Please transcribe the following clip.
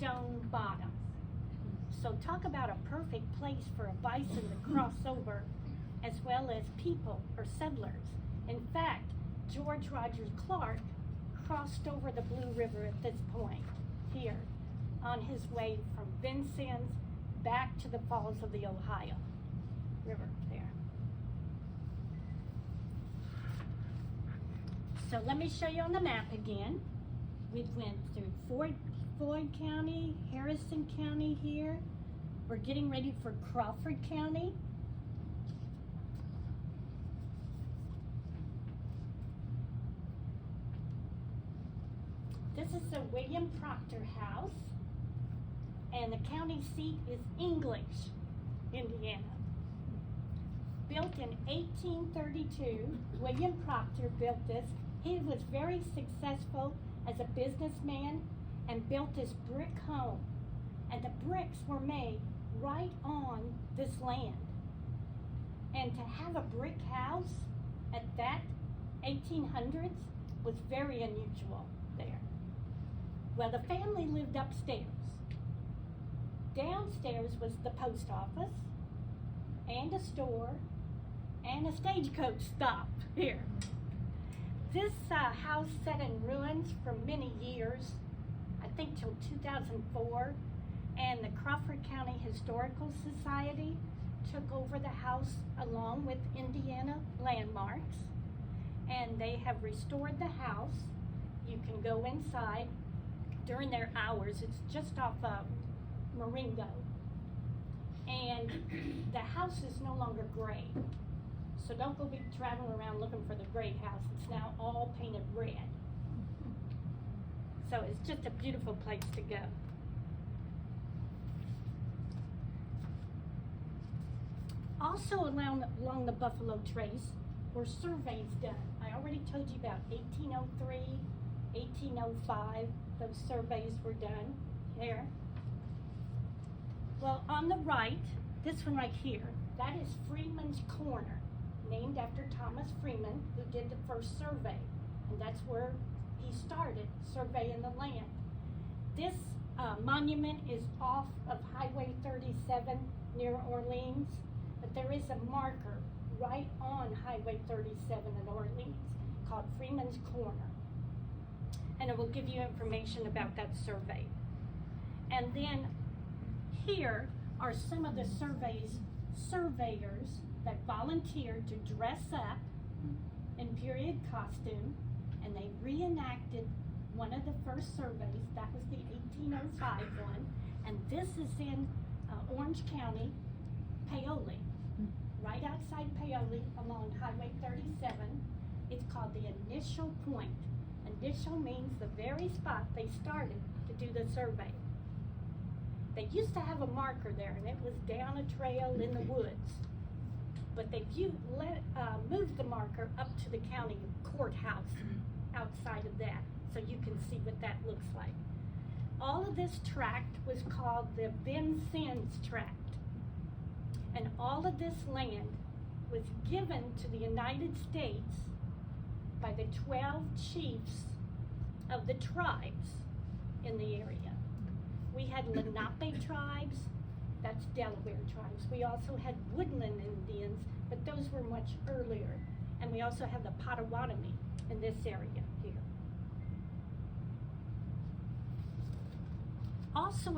stone bottoms. So talk about a perfect place for a bison to cross over, as well as people or settlers. In fact, George Rogers Clark crossed over the Blue River at this point here on his way from Vincennes back to the falls of the Ohio River there. So let me show you on the map again. We went through Floyd County, Harrison County here. We're getting ready for Crawford County. This is the William Proctor House, and the county seat is English, Indiana. Built in 1832, William Proctor built this. He was very successful as a businessman and built this brick home. And the bricks were made right on this land. And to have a brick house at that 1800s was very unusual there. Well, the family lived upstairs. Downstairs was the post office and a store and a stagecoach stop here. This house sat in ruins for many years, I think till 2004, and the Crawford County Historical Society took over the house along with Indiana Landmarks, and they have restored the house. You can go inside during their hours. It's just off of Marengo, and the house is no longer gray. So don't go be traveling around looking for the gray house. It's now all painted red. So it's just a beautiful place to go. Also along the Buffalo Trace were surveys done. I already told you about 1803, 1805. Those surveys were done here. Well, on the right, this one right here, that is Freeman's Corner, named after Thomas Freeman, who did the first survey. And that's where he started surveying the land. This monument is off of Highway 37 near Orleans, but there is a marker right on Highway 37 in Orleans called Freeman's Corner. And it will give you information about that survey. And then here are some of the surveyors that volunteered to dress up in period costume, and they reenacted one of the first surveys. That was the 1805 one, and this is in Orange County, Paoli, right outside Paoli along Highway 37. It's called the Initial Point. Initial means the very spot they started to do the survey. They used to have a marker there, and it was down a trail in the woods. But they moved the marker up to the county courthouse outside of that, so you can see what that looks like. All of this tract was called the Vincennes tract. And all of this land was given to the United States by the 12 chiefs of the tribes in the area. We had Lenape tribes, that's Delaware tribes. We also had Woodland Indians, but those were much earlier. And we also have the Potawatomi in this area here. Also